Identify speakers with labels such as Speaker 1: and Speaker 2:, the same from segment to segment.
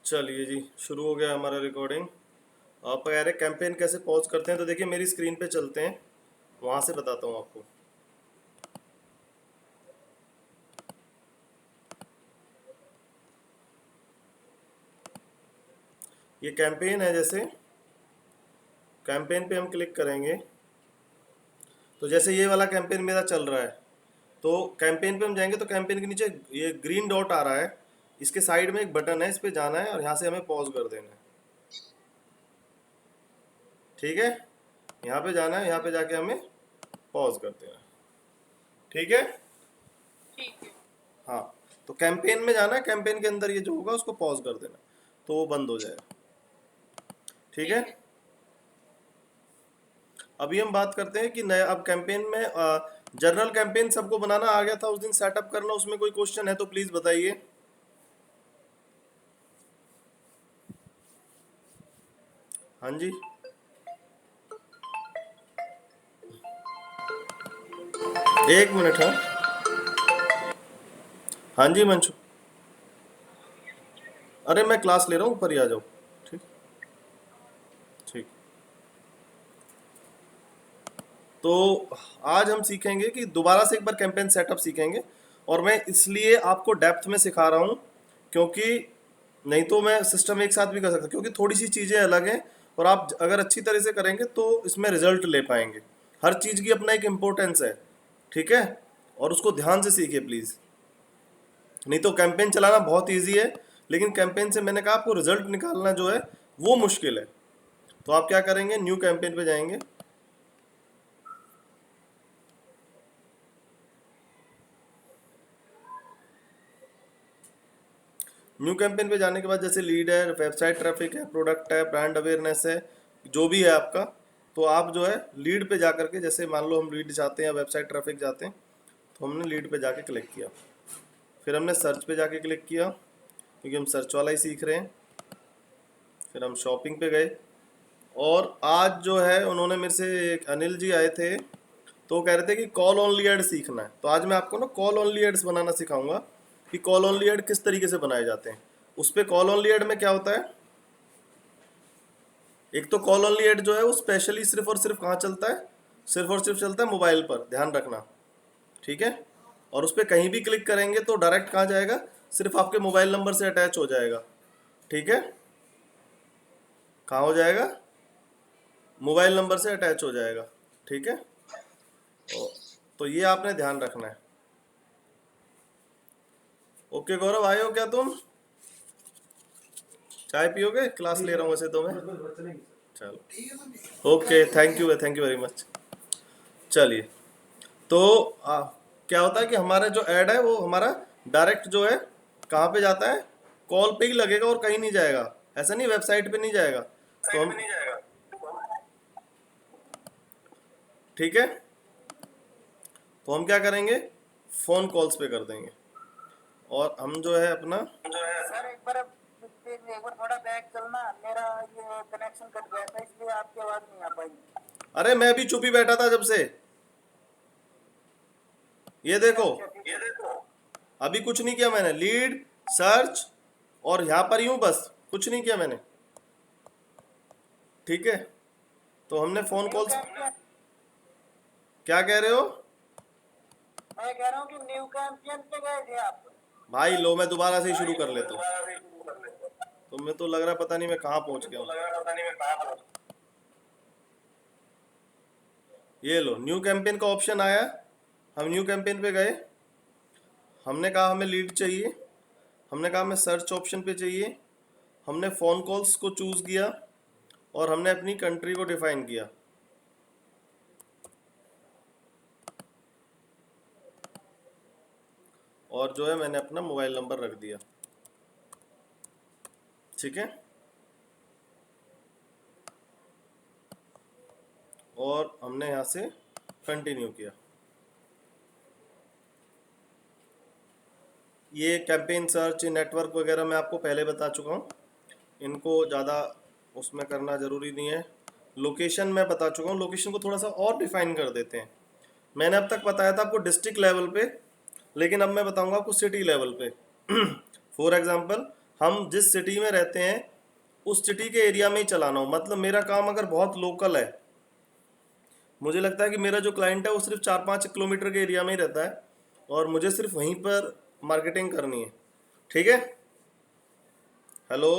Speaker 1: चलिए जी, शुरू हो गया हमारा रिकॉर्डिंग। आप कह रहे कैंपेन कैसे पॉज करते हैं, तो देखिए मेरी स्क्रीन पे चलते हैं, वहाँ से बताता हूँ आपको। ये कैंपेन है, जैसे कैंपेन पे हम क्लिक करेंगे तो जैसे ये वाला कैंपेन मेरा चल रहा है, तो कैंपेन पे हम जाएंगे तो कैंपेन के नीचे ये ग्रीन डॉट आ रहा है, इसके साइड में एक बटन है, इस पे जाना है और यहाँ से हमें पॉज कर देना है। ठीक है, यहाँ पे जाना है, यहाँ पे जाके हमें पॉज कर देना है। ठीक है,
Speaker 2: ठीक है।
Speaker 1: हाँ, तो कैंपेन में जाना है, कैंपेन के अंदर ये जो होगा उसको पॉज कर देना, तो वो बंद हो जाएगा। ठीक है,
Speaker 2: ठीक है।
Speaker 1: अभी हम बात करते हैं कि नया अब कैंपेन में जनरल कैंपेन सबको बनाना आ गया था उस दिन, सेटअप करना, उसमें कोई क्वेश्चन है तो प्लीज बताइए। हाँ जी, एक मिनट। हाँ हाँ जी मंशु, अरे मैं क्लास ले रहा हूँ, ऊपर ही आ जाओ। ठीक ठीक। तो आज हम सीखेंगे कि दोबारा से एक बार कैंपेन सेटअप सीखेंगे, और मैं इसलिए आपको डेप्थ में सिखा रहा हूँ क्योंकि नहीं तो मैं सिस्टम एक साथ भी कर सकता, क्योंकि थोड़ी सी चीज़ें अलग हैं, और आप अगर अच्छी तरह से करेंगे तो इसमें रिजल्ट ले पाएंगे। हर चीज़ की अपना एक इम्पोर्टेंस है। ठीक है, और उसको ध्यान से सीखिए प्लीज़। नहीं तो कैंपेन चलाना बहुत ईजी है, लेकिन कैंपेन से मैंने कहा आपको रिजल्ट निकालना जो है वो मुश्किल है। तो आप क्या करेंगे, न्यू कैंपेन पे जाएंगे। न्यू कैंपेन पे जाने के बाद जैसे लीड है, वेबसाइट ट्रैफिक है, प्रोडक्ट है, ब्रांड अवेयरनेस है, जो भी है आपका, तो आप जो है लीड पे जा करके, जैसे मान लो हम लीड चाहते हैं या वेबसाइट ट्रैफिक चाहते हैं, तो हमने लीड पे जाके क्लिक किया। फिर हमने सर्च पे जाके क्लिक किया, क्योंकि हम सर्च वाला ही सीख रहे हैं। फिर हम शॉपिंग पे गए, और आज जो है उन्होंने मेरे से, एक अनिल जी आए थे, तो वो कह रहे थे कि कॉल ओनली एड सीखना है, तो आज मैं आपको ना कॉल ओनली एड्स बनाना सिखाऊंगा कि कॉल ओनली एड किस तरीके से बनाए जाते हैं। उस पे कॉल ओनली एड में क्या होता है, एक तो कॉल ओनली एड जो है वो स्पेशली सिर्फ और सिर्फ कहाँ चलता है, सिर्फ और सिर्फ चलता है मोबाइल पर, ध्यान रखना। ठीक है, और उस पर कहीं भी क्लिक करेंगे तो डायरेक्ट कहाँ जाएगा, सिर्फ आपके मोबाइल नंबर से अटैच हो जाएगा। ठीक है, कहाँ हो जाएगा, मोबाइल नंबर से अटैच हो जाएगा। ठीक है, तो ये आपने ध्यान रखना है। ओके गौरव, आए हो क्या तुम, चाय पियोगे, क्लास ले रहा हूँ वैसे तो मैं। चलो okay, thank you very much. चलिए, तो क्या होता है कि हमारा जो ऐड है वो हमारा डायरेक्ट जो है कहाँ पे जाता है, कॉल पे ही लगेगा और कहीं नहीं जाएगा, ऐसा नहीं वेबसाइट पे नहीं जाएगा। तो हम, ठीक है, तो हम क्या करेंगे, फ़ोन कॉल्स पे कर देंगे, और हम जो है अपना,
Speaker 2: सर एक बार थोड़ा बैक चलना, मेरा ये कनेक्शन कट गया था इसलिए आपकी आवाज नहीं आ पाई।
Speaker 1: अरे मैं भी चुप ही बैठा था जब से, ये देखो,
Speaker 2: अच्छा ठीक है।
Speaker 1: अभी कुछ नहीं किया मैंने, लीड सर्च और यहाँ पर ही हूँ, बस कुछ नहीं किया मैंने। ठीक है, तो हमने फ़ोन
Speaker 2: न्यू
Speaker 1: कॉल्स,
Speaker 2: कैंपियन,
Speaker 1: क्या कह रहे हो
Speaker 2: मैं कह रहा हूँ कि न्यू कैंपियन पे गए थे आप।
Speaker 1: भाई, लो मैं दोबारा से ही शुरू कर लेता हूँ, तुम्हें तो लग रहा है पता नहीं मैं कहाँ पहुँच गया हूँ। ये लो, न्यू कैंपेन का ऑप्शन आया, हम न्यू कैंपेन पे गए, हमने कहा हमें लीड चाहिए, हमने कहा हमें सर्च ऑप्शन पे चाहिए, हमने फ़ोन कॉल्स को चूज़ किया, और हमने अपनी कंट्री को डिफाइन किया। और जो है मैंने अपना मोबाइल नंबर रख दिया। ठीक है, और हमने यहाँ से कंटिन्यू किया। ये कैंपेन सर्च नेटवर्क वगैरह मैं आपको पहले बता चुका हूँ, इनको ज़्यादा उसमें करना ज़रूरी नहीं है। लोकेशन मैं बता चुका हूँ, लोकेशन को थोड़ा सा और डिफाइन कर देते हैं। मैंने अब तक बताया था आपको डिस्ट्रिक्ट लेवल पे, लेकिन अब मैं बताऊंगा आपको सिटी लेवल पे। फॉर एग्जांपल, हम जिस सिटी में रहते हैं उस सिटी के एरिया में ही चलाना हो। मतलब मेरा काम अगर बहुत लोकल है, मुझे लगता है कि मेरा जो क्लाइंट है वो सिर्फ 4-5 किलोमीटर के एरिया में ही रहता है और मुझे सिर्फ वहीं पर मार्केटिंग करनी है, ठीक है। हेलो।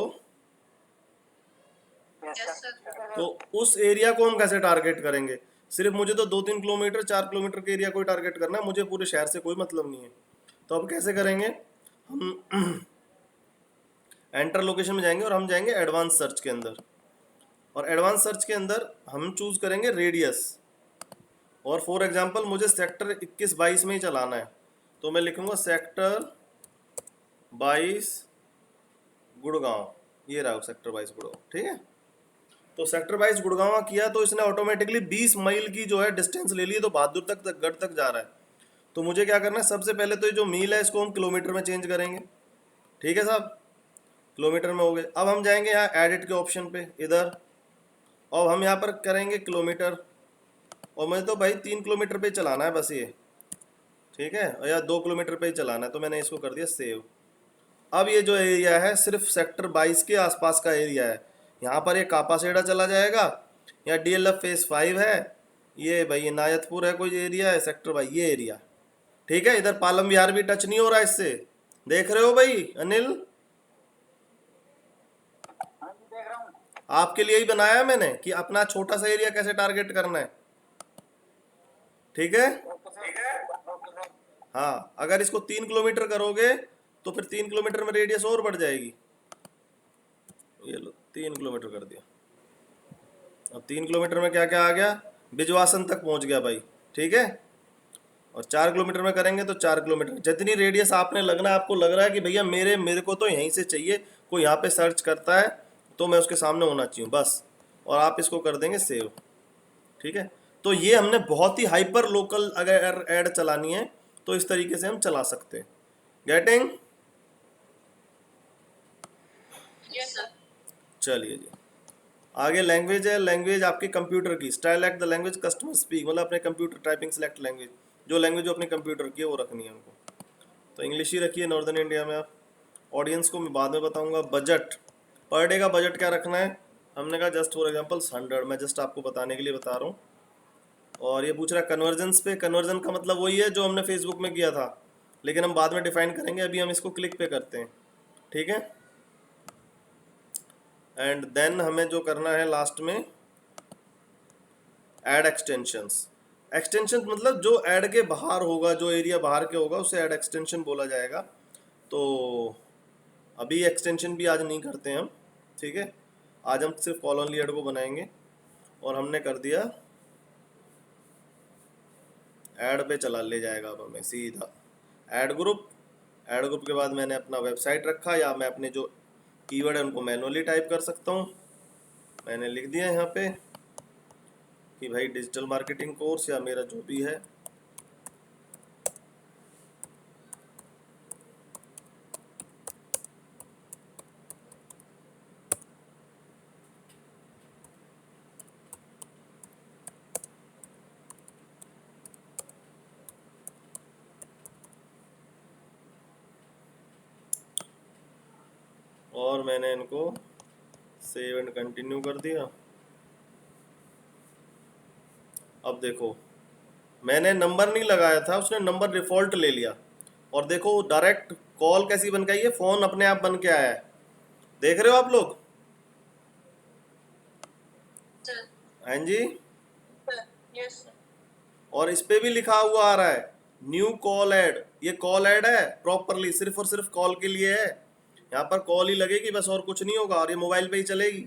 Speaker 2: Yes sir.
Speaker 1: तो उस एरिया को हम कैसे टारगेट करेंगे? सिर्फ मुझे तो 2-3 किलोमीटर 4 किलोमीटर के एरिया को ही टारगेट करना है, मुझे पूरे शहर से कोई मतलब नहीं है। तो अब कैसे करेंगे? हम एंटर लोकेशन में जाएंगे और हम जाएंगे एडवांस सर्च के अंदर, और एडवांस सर्च के अंदर हम चूज करेंगे रेडियस। और फॉर एग्जांपल मुझे सेक्टर 21-22 में ही चलाना है, तो मैं लिखूंगा सेक्टर 22 गुड़गांव। ये रहा सेक्टर 22 गुड़गांव, ठीक है। तो सेक्टर 22 गुड़गांव किया तो इसने ऑटोमेटिकली 20 मील की जो है डिस्टेंस ले ली है, तो बहादुर तक गढ़ तक जा रहा है। तो मुझे क्या करना है, सबसे पहले तो ये जो मील है इसको हम किलोमीटर में चेंज करेंगे, ठीक है साहब। किलोमीटर में हो गए। अब हम जाएंगे यहाँ एडिट के ऑप्शन पे इधर, और हम यहाँ पर करेंगे किलोमीटर, और मुझे तो भाई 3 किलोमीटर पे ही चलाना है बस ये, ठीक है, और या 2 किलोमीटर पे ही चलाना है, तो मैंने इसको कर दिया सेव। अब ये जो एरिया है सिर्फ सेक्टर 22 के आसपास का एरिया है। यहाँ पर ये कापासेड़ा चला जाएगा, या DLF फेज 5 है, ये भाई ये नायतपुर है कोई एरिया है सेक्टर 22 ये एरिया, ठीक है। इधर पालम विहार भी टच नहीं हो रहा इससे, देख रहे हो भाई अनिल?
Speaker 2: हाँ जी देख रहा हूँ।
Speaker 1: आपके लिए ही बनाया है मैंने कि अपना छोटा सा एरिया कैसे टारगेट करना है, ठीक है।
Speaker 2: Okay sir, okay sir.
Speaker 1: हाँ, अगर इसको 3 किलोमीटर करोगे तो फिर 3 किलोमीटर में रेडियस और बढ़ जाएगी। ये लो 3 किलोमीटर कर दिया। अब 3 किलोमीटर में क्या क्या आ गया, बिजवासन तक पहुंच गया भाई, ठीक है। और 4 किलोमीटर में करेंगे तो 4 किलोमीटर, जितनी रेडियस आपने लगना है, आपको लग रहा है कि भैया मेरे को तो यहीं से चाहिए, कोई यहाँ पे सर्च करता है तो मैं उसके सामने होना चाहिए बस, और आप इसको कर देंगे सेव, ठीक है। तो ये हमने बहुत ही हाइपर लोकल अगर ऐड चलानी है तो इस तरीके से हम चला सकते हैं। गेटिंग?
Speaker 2: Yes sir.
Speaker 1: चलिए जी, आगे लैंग्वेज है। लैंग्वेज आपके कंप्यूटर की, style act the language customer speak, मतलब अपने कंप्यूटर टाइपिंग सेलेक्ट लैंग्वेज, जो लैंग्वेज जो अपने कंप्यूटर की है वो रखनी है हमको। तो इंग्लिश ही रखिए नॉर्दर्न इंडिया में आप। ऑडियंस को मैं बाद में बताऊंगा। बजट, पर डे का बजट क्या रखना है? हमने कहा जस्ट फॉर एग्जांपल 100, मैं जस्ट आपको बताने के लिए बता रहा हूँ। और ये पूछ रहा है कन्वर्जन्स पे, कन्वर्जन का मतलब वही है जो हमने फेसबुक में किया था, लेकिन हम बाद में डिफाइन करेंगे, अभी हम इसको क्लिक पे करते हैं, ठीक है। एंड देन हमें जो करना है लास्ट में, ऐड एक्सटेंशंस। एक्सटेंशन मतलब जो ऐड के बाहर होगा, जो एरिया बाहर के होगा उसे ऐड एक्सटेंशन बोला जाएगा। तो अभी एक्सटेंशन भी आज नहीं करते हैं हम, ठीक है। आज हम सिर्फ कॉल ओनली ऐड को बनाएंगे, और हमने कर दिया ऐड पे चला ले जाएगा अब हमें सीधा ऐड ग्रुप। ऐड ग्रुप के बाद मैंने अपना वेबसाइट रखा, या मैं अपने जो कीवर्ड है उनको मैनुअली टाइप कर सकता हूँ। मैंने लिख दिया यहाँ पे कि भाई डिजिटल मार्केटिंग कोर्स, या मेरा जो भी है। और मैंने इनको सेव एंड कंटिन्यू कर दिया। अब देखो, मैंने नंबर नहीं लगाया था, उसने नंबर डिफॉल्ट ले लिया, और देखो डायरेक्ट कॉल कैसी बन गई है, फोन अपने आप बन के आया है, देख रहे हो आप लोग? हाँ जी।
Speaker 2: Yes sir.
Speaker 1: और इस पे भी लिखा हुआ आ रहा है न्यू कॉल ऐड, ये कॉल ऐड है प्रॉपरली, सिर्फ और सिर्फ कॉल के लिए है। यहाँ पर कॉल ही लगेगी बस, और कुछ नहीं होगा, और ये मोबाइल पे ही चलेगी।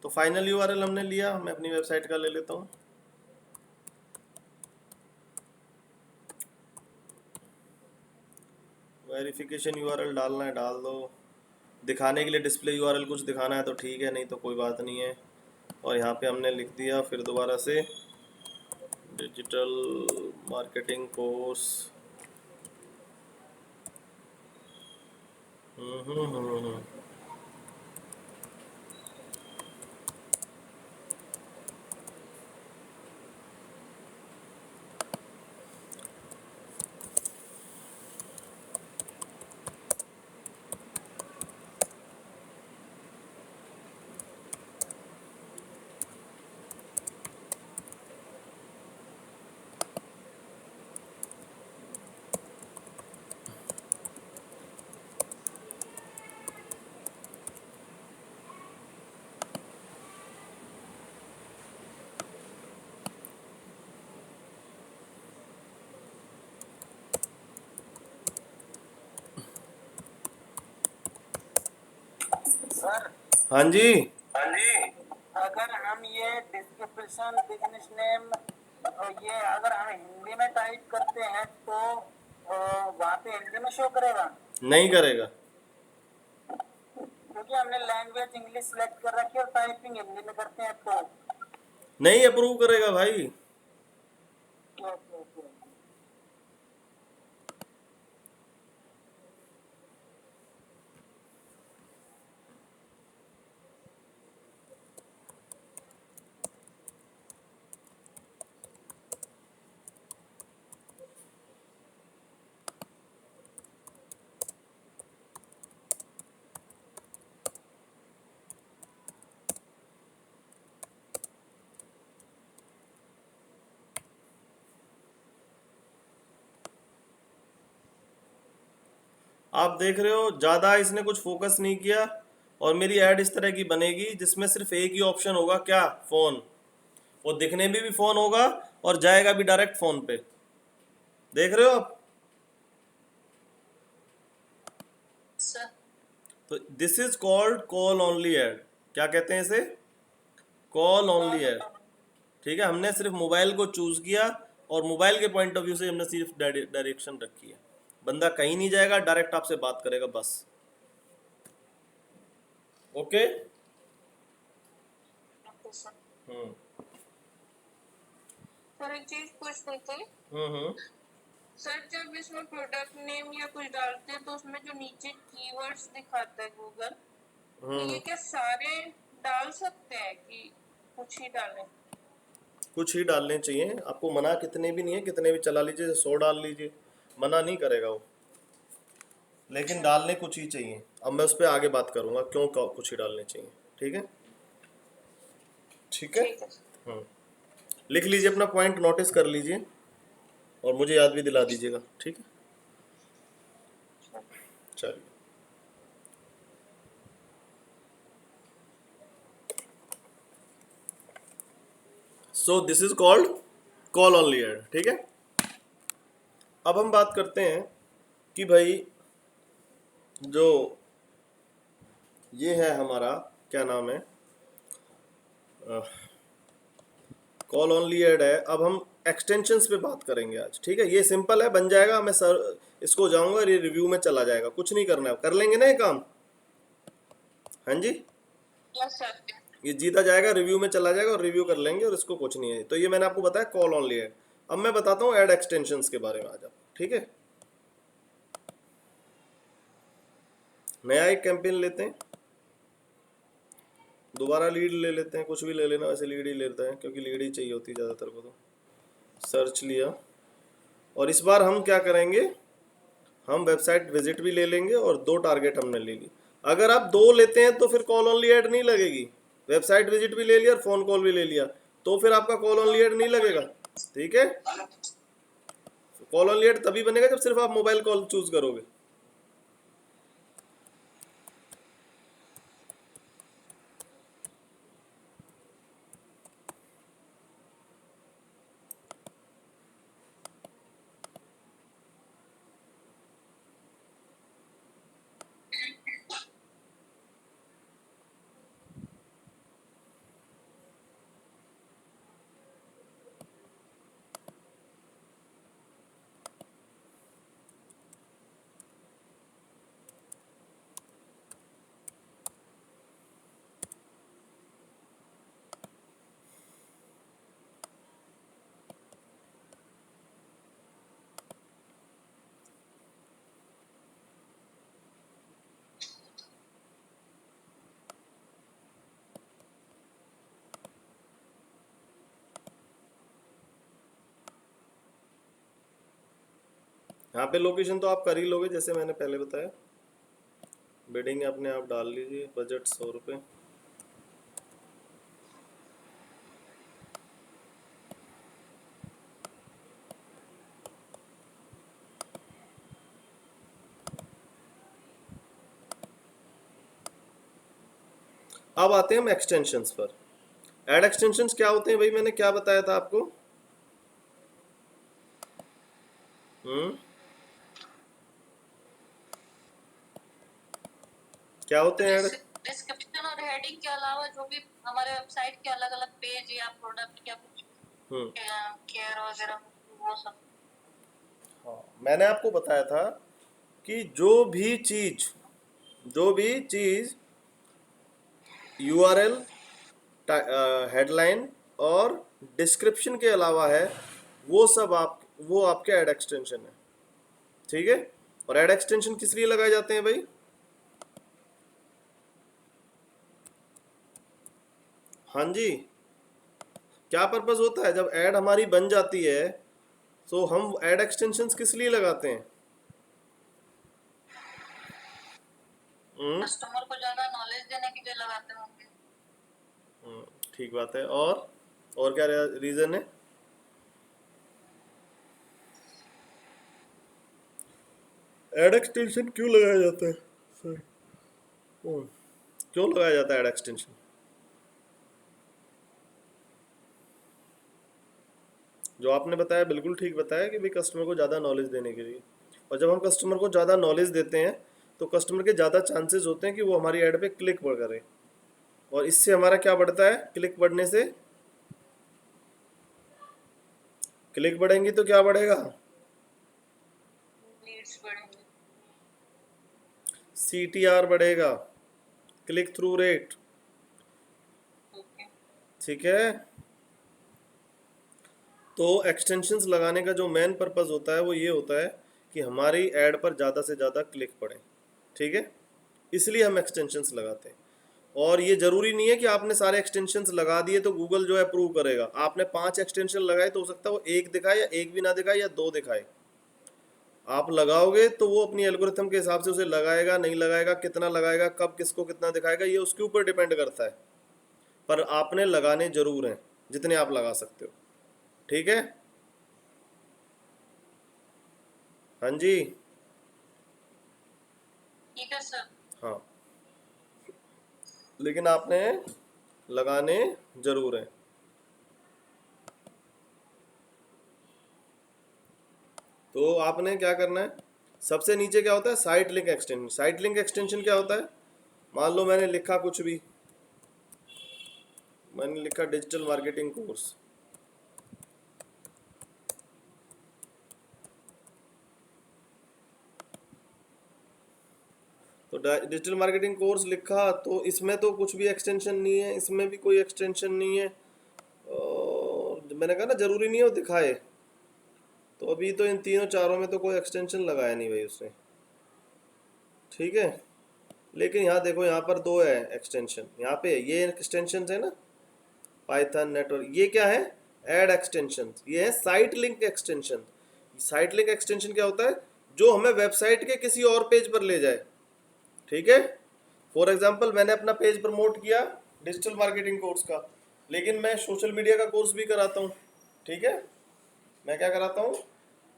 Speaker 1: तो फाइनल यूआरएल हमने लिया, मैं अपनी वेबसाइट का ले लेता हूँ। वेरिफिकेशन यूआरएल डालना है डाल दो, दिखाने के लिए डिस्प्ले यूआरएल कुछ दिखाना है तो ठीक है, नहीं तो कोई बात नहीं है। और यहाँ पे हमने लिख दिया फिर दोबारा से डिजिटल मार्केटिंग कोर्स। हम्म।
Speaker 2: सर
Speaker 1: हाँ जी।
Speaker 2: अगर हम ये डिस्क्रिप्शन बिजनेस नेम ये अगर हम हिंदी में टाइप करते हैं तो वहाँ पे हिंदी में शो करेगा,
Speaker 1: नहीं करेगा।
Speaker 2: क्योंकि हमने लैंग्वेज इंग्लिश सेलेक्ट कर रखी है और टाइपिंग हिंदी में करते हैं तो।
Speaker 1: नहीं अप्रूव करेगा भाई।
Speaker 2: Okay okay.
Speaker 1: आप देख रहे हो ज्यादा इसने कुछ फोकस नहीं किया, और मेरी ऐड इस तरह की बनेगी जिसमें सिर्फ एक ही ऑप्शन होगा, क्या? फोन। वो दिखने में भी फोन होगा और जाएगा भी डायरेक्ट फोन पे। देख रहे हो आप?
Speaker 2: सर
Speaker 1: तो this is called call only add. क्या कहते हैं इसे? Call only add. ठीक है, हमने सिर्फ मोबाइल को चूज किया और मोबाइल के पॉइंट ऑफ व्यू से हमने सिर्फ डायरेक्शन रखी है। बंदा कहीं नहीं जाएगा, डायरेक्ट आपसे बात करेगा बस। ओके। हम्म
Speaker 2: सर एक चीज पूछनी थी
Speaker 1: हम्म।
Speaker 2: सर, जब इसमें प्रोडक्ट नेम या कुछ डालते हैं तो उसमें जो नीचे कीवर्ड्स दिखाता है गूगल, तो ये
Speaker 1: हम्म।
Speaker 2: क्या सारे डाल सकते हैं कि कुछ ही डालें?
Speaker 1: कुछ ही डालने चाहिए आपको, मना कितने भी नहीं है, कितने भी चला लीजिए, 100 डाल लीजिए, मना नहीं करेगा वो, लेकिन डालने कुछ ही चाहिए। अब मैं उस पर आगे बात करूंगा क्यों कुछ ही डालने चाहिए। ठीक है? ठीक है।
Speaker 2: ठीक है।
Speaker 1: हम्म। लिख लीजिए, अपना पॉइंट नोटिस कर लीजिए और मुझे याद भी दिला दीजिएगा। ठीक है, चलिए। So this is called call only add. ठीक है, अब हम बात करते हैं कि भाई जो ये है हमारा, क्या नाम है, कॉल ऑनली ऐड है। अब हम एक्सटेंशंस पे बात करेंगे आज। ठीक है, ये सिंपल है, बन जाएगा। मैं सर इसको जाऊंगा, ये रिव्यू में चला जाएगा, कुछ नहीं करना है, कर लेंगे ना ये काम। हाँ जी,
Speaker 2: यस सर।
Speaker 1: ये जीता जाएगा, रिव्यू में चला जाएगा और रिव्यू कर लेंगे, और इसको कुछ नहीं है। तो ये मैंने आपको बताया कॉल ऑनली ऐड। अब मैं बताता हूँ ऐड एक्सटेंशंस के बारे में आज आप। ठीक है, नया एक कैंपेन लेते हैं, दोबारा लीड ले लेते हैं, कुछ भी ले लेना, वैसे लीड ही लेते हैं क्योंकि लीड ही चाहिए होती है ज़्यादातर को। तो सर्च लिया, और इस बार हम क्या करेंगे, हम वेबसाइट विजिट भी ले लेंगे और 2 टारगेट हमने ले ली। अगर आप 2 लेते हैं तो फिर कॉल ऑनली ऐड नहीं लगेगी। वेबसाइट विजिट भी ले लिया और फोन कॉल भी ले लिया, तो फिर आपका कॉल ऑनली ऐड नहीं लगेगा। ठीक है, कॉल ऑनली ऐड तभी बनेगा जब सिर्फ आप मोबाइल कॉल चूज करोगे। यहाँ पे लोकेशन तो आप कर ही लोगे जैसे मैंने पहले बताया। बिडिंग अपने आप डाल लीजिए, बजट 100 रुपये। अब आते हैं हम एक्सटेंशंस पर। एड एक्सटेंशंस क्या होते हैं भाई, मैंने क्या बताया था आपको? क्या होते हैं ऐड?
Speaker 3: डिस्क्रिप्शन और हेडिंग के अलावा जो भी हमारे वेबसाइट के अलग अलग पेज या प्रोडक्ट या कुछ केयर वगैरह वो सब।
Speaker 1: हाँ, मैंने आपको बताया था कि जो भी चीज यूआरएल, हेडलाइन और डिस्क्रिप्शन के अलावा है, वो आपके ऐड एक्सटेंशन है। ठीक है। और ऐड एक्सटेंशन किस लिए लगाए जाते हैं भाई? हाँ जी, क्या पर्पस होता है जब ऐड हमारी बन जाती है, तो हम ऐड एक्सटेंशंस किस लिए लगाते हैं? हम्म,
Speaker 3: कस्टमर को ज्यादा नॉलेज देने के लिए लगाते होंगे।
Speaker 1: ठीक बात है। और क्या रीजन है? ऐड एक्सटेंशन क्यों लगाया जाता है? सॉरी, क्यों लगाया जाता है ऐड एक्सटेंशन? जो आपने बताया बिल्कुल ठीक बताया कि भाई कस्टमर को ज़्यादा नॉलेज देने के लिए। और जब हम कस्टमर को ज़्यादा नॉलेज देते हैं तो कस्टमर के ज़्यादा चांसेस होते हैं कि वो हमारी ऐड पे क्लिक करे। और इससे हमारा क्या बढ़ता है? क्लिक बढ़ने से, क्लिक बढ़ेंगी तो क्या बढ़ेगा?
Speaker 3: लीड्स बढ़ेंगे।
Speaker 1: CTR बढ़ेगा, क्लिक थ्रू रेट।
Speaker 3: ओके।
Speaker 1: ठीक है। तो एक्सटेंशंस लगाने का जो मेन पर्पस होता है वो ये होता है कि हमारी ऐड पर ज़्यादा से ज़्यादा क्लिक पड़े। ठीक है, इसलिए हम एक्सटेंशंस लगाते हैं। और ये ज़रूरी नहीं है कि आपने सारे एक्सटेंशंस लगा दिए तो गूगल जो है अप्रूव करेगा। आपने 5 एक्सटेंशन लगाए तो हो सकता है वो एक दिखाए या एक भी ना दिखाए या 2 दिखाए। आप लगाओगे तो वो अपनी एल्गोरिथम के हिसाब से उसे लगाएगा, नहीं लगाएगा, कितना लगाएगा, कब किसको कितना दिखाएगा, ये उसके ऊपर डिपेंड करता है। पर आपने लगाने जरूर हैं जितने आप लगा सकते हो। ठीक है। हाँ जी।
Speaker 3: ठीक है सर।
Speaker 1: हाँ, लेकिन आपने लगाने जरूर हैं। तो आपने क्या करना है? सबसे नीचे क्या होता है? Site link extension. Site link extension क्या होता है? मान लो मैंने लिखा कुछ भी, मैंने लिखा डिजिटल मार्केटिंग कोर्स। तो डिजिटल मार्केटिंग कोर्स लिखा तो इसमें तो कुछ भी एक्सटेंशन नहीं है, इसमें भी कोई एक्सटेंशन नहीं है। और मैंने कहा ना जरूरी नहीं है वो दिखाए। तो अभी तो इन तीनों चारों में तो कोई एक्सटेंशन लगाया नहीं भाई उसने। ठीक है। लेकिन यहाँ देखो, यहाँ पर 2 है एक्सटेंशन। यहाँ पे ये एक्सटेंशन है ना, पाइथन नेटवर्क, ये क्या है? Add extension. ये है site link extension. Site link extension क्या होता है? जो हमें वेबसाइट के किसी और पेज पर ले जाए। ठीक है। फॉर एग्जाम्पल मैंने अपना पेज प्रमोट किया डिजिटल मार्केटिंग कोर्स का, लेकिन मैं सोशल मीडिया का कोर्स भी कराता हूँ। ठीक है, मैं क्या कराता हूँ?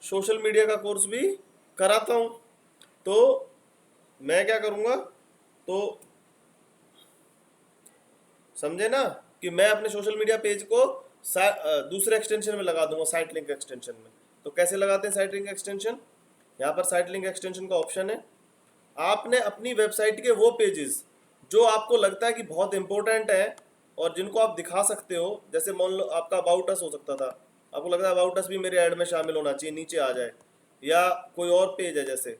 Speaker 1: सोशल मीडिया का कोर्स भी कराता हूँ। तो मैं क्या करूँगा? तो समझे ना कि मैं अपने सोशल मीडिया पेज को दूसरे एक्सटेंशन में लगा दूंगा, साइट लिंक एक्सटेंशन में। तो कैसे लगाते हैं साइट लिंक एक्सटेंशन? यहाँ पर साइट लिंक एक्सटेंशन का ऑप्शन है। आपने अपनी वेबसाइट के वो पेजेस जो आपको लगता है कि बहुत इंपॉर्टेंट है और जिनको आप दिखा सकते हो, जैसे मान लो आपका अबाउट अस हो सकता था, आपको लगता है अबाउट अस भी मेरे ऐड में शामिल होना चाहिए, नीचे आ जाए। या कोई और पेज है, जैसे